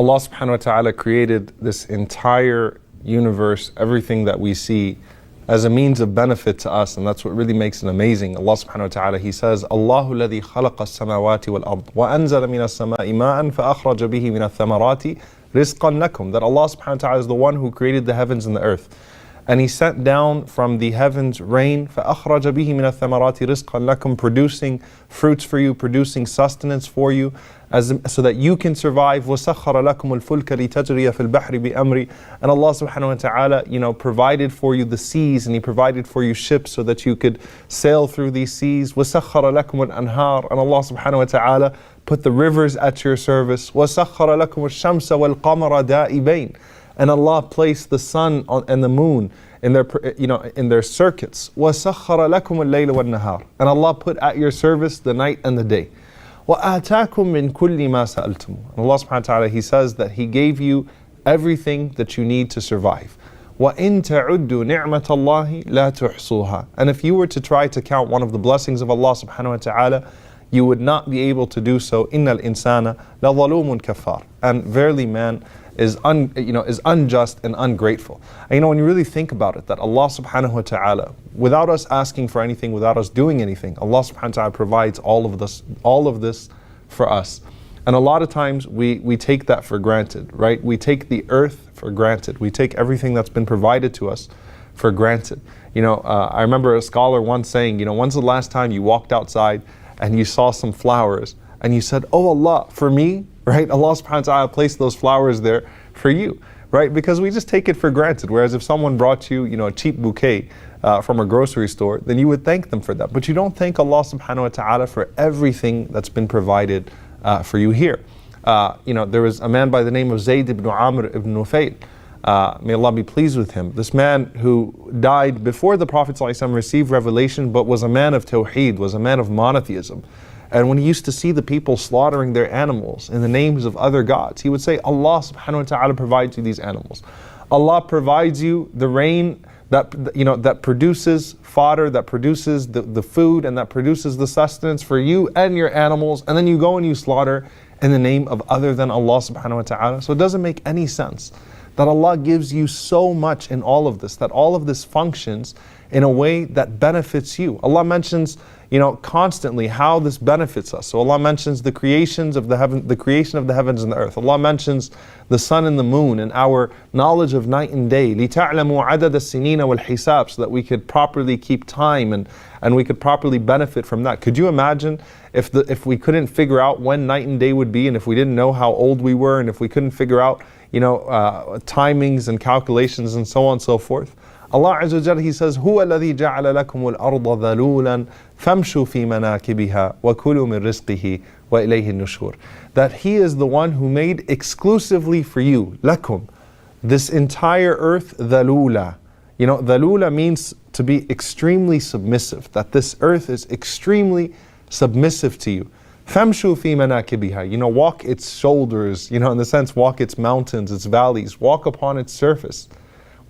Allah subhanahu wa ta'ala created this entire universe, everything that we see, as a means of benefit to us, and that's what really makes it amazing. Allah subhanahu wa ta'ala, He says, Allāhu alladhi khalaqa as-samawati wal-ard wa anzala min as-samā'i ma'an fa akhraja bihi min ath-thamarati rizqan lakum. That Allah subhanahu wa ta'ala is the one who created the heavens and the earth. And He sent down from the heavens rain, فَأَخْرَجَ بِهِ مِنَ الثَّمَرَاتِ رِزْقًا لَكُمْ, producing fruits for you, producing sustenance for you, so that you can survive. وَسَخَّرَ لَكُمُ الْفُلْكَ لِتَجْرِيَ فِي الْبَحْرِ بِأَمْرِ. And Allah subhanahu wa ta'ala, provided for you the seas, and He provided for you ships so that you could sail through these seas. وَسَخَّرَ لَكُمُ الْأَنْهَارِ. And Allah subhanahu wa ta'ala put the rivers at your service. وَسَخَّرَ لَكُمُ الشَّمْسَ وَالْقَمَرَ دَائِبَيْنِ. And Allah placed the sun and the moon in their circuits. وَسَخَّرَ لَكُمُ اللَّيْلَ وَالنَّهَارِ. And Allah put at your service the night and the day. وَآتَاكُم مِّن كُلِّ مَا سَأَلْتُمُ. And Allah subhanahu wa ta'ala, He says that He gave you everything that you need to survive. وَإِن تَعُدُّوا نِعْمَةَ اللَّهِ لَا تُحْصُوهَا. And if you were to try to count one of the blessings of Allah subhanahu wa ta'ala, you would not be able to do so. إِنَّ الْإِنسَانَ لَظَلُومٌ كَفَّارٌ. And verily man is unjust and ungrateful. And when you really think about it, that Allah subhanahu wa ta'ala, without us asking for anything, without us doing anything, Allah subhanahu wa ta'ala provides all of this for us. And a lot of times we take that for granted, right? We take the earth for granted. We take everything that's been provided to us for granted. I remember a scholar once saying, when's the last time you walked outside and you saw some flowers and you said, oh Allah, for me? Right? Allah subhanahu wa ta'ala placed those flowers there for you, right? Because we just take it for granted. Whereas if someone brought you, a cheap bouquet from a grocery store, then you would thank them for that. But you don't thank Allah subhanahu wa ta'ala for everything that's been provided for you here. There was a man by the name of Zayd ibn Amr ibn Nufayl. May Allah be pleased with him. This man who died before the Prophet ﷺ received revelation, but was a man of tawheed, was a man of monotheism. And when he used to see the people slaughtering their animals in the names of other gods, he would say, Allah subhanahu wa ta'ala provides you these animals. Allah provides you the rain that produces fodder, that produces the food, and that produces the sustenance for you and your animals, and then you go and you slaughter in the name of other than Allah subhanahu wa ta'ala. So it doesn't make any sense that Allah gives you so much in all of this, that all of this functions in a way that benefits you. Allah mentions, constantly how this benefits us. So Allah mentions the creation of the heavens and the earth. Allah mentions the sun and the moon and our knowledge of night and day. لِتَعْلَمُوا عَدَدَ السِّنِينَ وَالْحِسَابِ. So that we could properly keep time and we could properly benefit from that. Could you imagine if we couldn't figure out when night and day would be, and if we didn't know how old we were, and if we couldn't figure out timings and calculations and so on and so forth? Allah Azza wa Jalla, He says, هُوَ الَّذِي جَعَلَ لَكُمُ الْأَرْضَ ذَلُولًا فَامْشُوا فِي مَنَاكِبِهَا وَكُلُوا مِنْ رِزْقِهِ وَإِلَيْهِ النُّشُورِ. That He is the one who made exclusively for you, lakum, this entire earth, ذَلُولًا. ذَلُولًا means to be extremely submissive, that this earth is extremely submissive to you. فَامْشُوا فِي مَنَاكِبِهَا. Walk its shoulders, in the sense, walk its mountains, its valleys, walk upon its surface.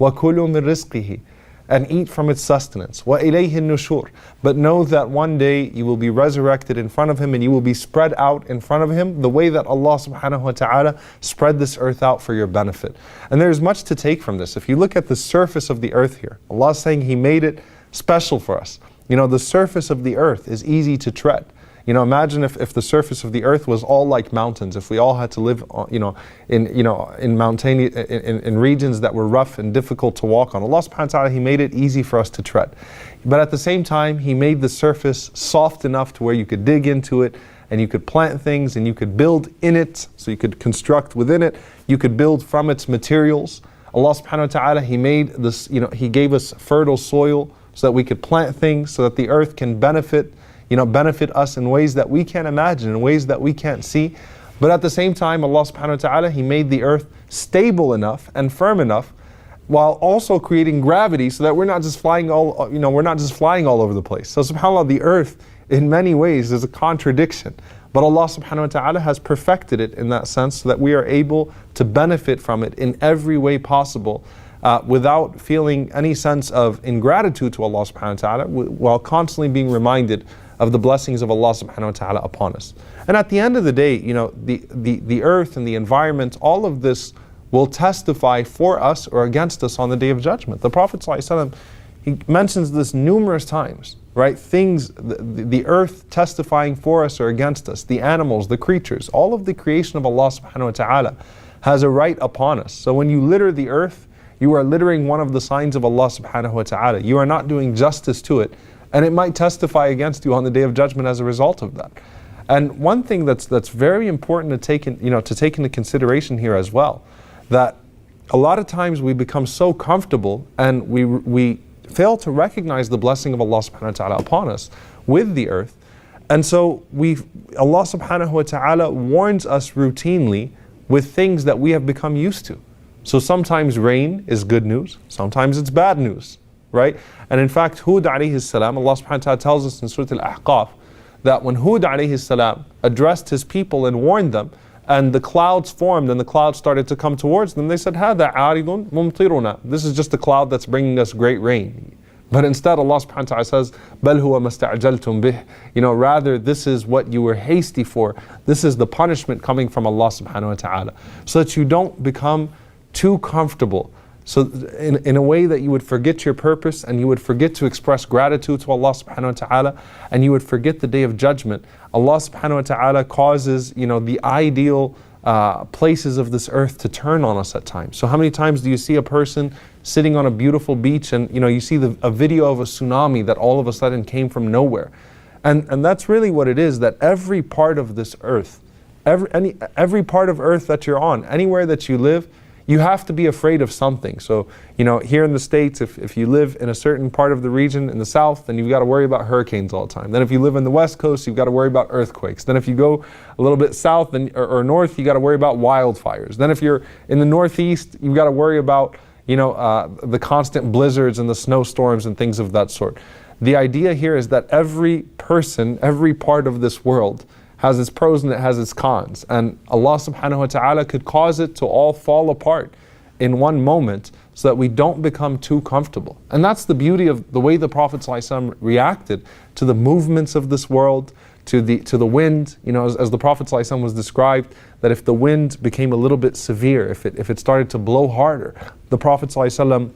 وَكُلُوا مِنْ رِزْقِهِ. And eat from its sustenance. وَإِلَيْهِ النُّشُورِ. But know that one day you will be resurrected in front of Him, and you will be spread out in front of Him the way that Allah subhanahu wa ta'ala spread this earth out for your benefit. And there is much to take from this. If you look at the surface of the earth here, Allah is saying He made it special for us. The surface of the earth is easy to tread. Imagine if the surface of the earth was all like mountains, if we all had to live, in regions that were rough and difficult to walk on. Allah subhanahu wa ta'ala, He made it easy for us to tread. But at the same time, He made the surface soft enough to where you could dig into it, and you could plant things, and you could build in it, so you could construct within it, you could build from its materials. Allah subhanahu wa ta'ala, He made this, He gave us fertile soil so that we could plant things, so that the earth can benefit us in ways that we can't imagine, in ways that we can't see. But at the same time, Allah subhanahu wa ta'ala, He made the earth stable enough and firm enough, while also creating gravity, so that we're not just flying all over the place. So subhanAllah, the earth in many ways is a contradiction. But Allah subhanahu wa ta'ala has perfected it in that sense, so that we are able to benefit from it in every way possible, without feeling any sense of ingratitude to Allah subhanahu wa ta'ala, while constantly being reminded of the blessings of Allah subhanahu wa ta'ala upon us. And at the end of the day, the earth and the environment, all of this will testify for us or against us on the Day of Judgment. The Prophet ﷺ, he mentions this numerous times, right? Things, the earth testifying for us or against us, the animals, the creatures, all of the creation of Allah subhanahu wa ta'ala has a right upon us. So when you litter the earth, you are littering one of the signs of Allah subhanahu wa ta'ala. You are not doing justice to it, and it might testify against you on the Day of Judgment as a result of that. And one thing that's very important to take into consideration here as well, that a lot of times we become so comfortable and we fail to recognize the blessing of Allah subhanahu wa ta'ala upon us with the earth. And so Allah subhanahu wa ta'ala warns us routinely with things that we have become used to. So sometimes rain is good news, sometimes it's bad news, right? And in fact, Hud alayhi salam, Allah subhanahu wa ta'ala tells us in Surah Al-Ahqaf that when Hud alayhi salam addressed his people and warned them, and the clouds formed and the clouds started to come towards them, they said, هَذَا عَارِضٌ مُمْطِرُنَا. This is just a cloud that's bringing us great rain. But instead Allah subhanahu wa ta'ala says, بَلْ هُوَ مَسْتَعْجَلْتُمْ بِهِ. Rather, this is what you were hasty for. This is the punishment coming from Allah subhanahu wa ta'ala. So that you don't become too comfortable. So in a way that you would forget your purpose and you would forget to express gratitude to Allah subhanahu wa ta'ala, and you would forget the Day of Judgment. Allah subhanahu wa ta'ala causes the ideal places of this earth to turn on us at times. So how many times do you see a person sitting on a beautiful beach and you see a video of a tsunami that all of a sudden came from nowhere? And that's really what it is, that every part of this earth, every part of earth that you're on, anywhere that you live, you have to be afraid of something. So, here in the States, if you live in a certain part of the region in the south, then you've got to worry about hurricanes all the time. Then if you live in the west coast, you've got to worry about earthquakes. Then if you go a little bit south or north, you got to worry about wildfires. Then if you're in the northeast, you've got to worry about the constant blizzards and the snowstorms and things of that sort. The idea here is that every person, every part of this world has its pros and it has its cons. And Allah subhanahu wa ta'ala could cause it to all fall apart in one moment so that we don't become too comfortable. And that's the beauty of the way the Prophet ﷺ reacted to the movements of this world, to the wind. As the Prophet ﷺ was described, that if the wind became a little bit severe, if it started to blow harder, the Prophet ﷺ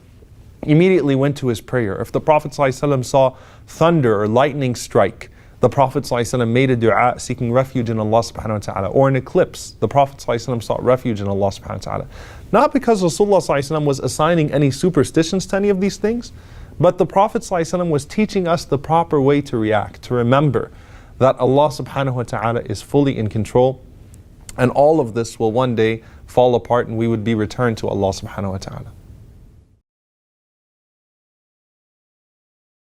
immediately went to his prayer. If the Prophet ﷺ saw thunder or lightning strike, the Prophet ﷺ made a dua seeking refuge in Allah subhanahu wa ta'ala. Or an eclipse, the Prophet ﷺ sought refuge in Allah subhanahu wa ta'ala. Not because Rasulullah ﷺ was assigning any superstitions to any of these things, but the Prophet ﷺ was teaching us the proper way to react, to remember that Allah subhanahu wa ta'ala is fully in control, and all of this will one day fall apart and we would be returned to Allah subhanahu wa ta'ala.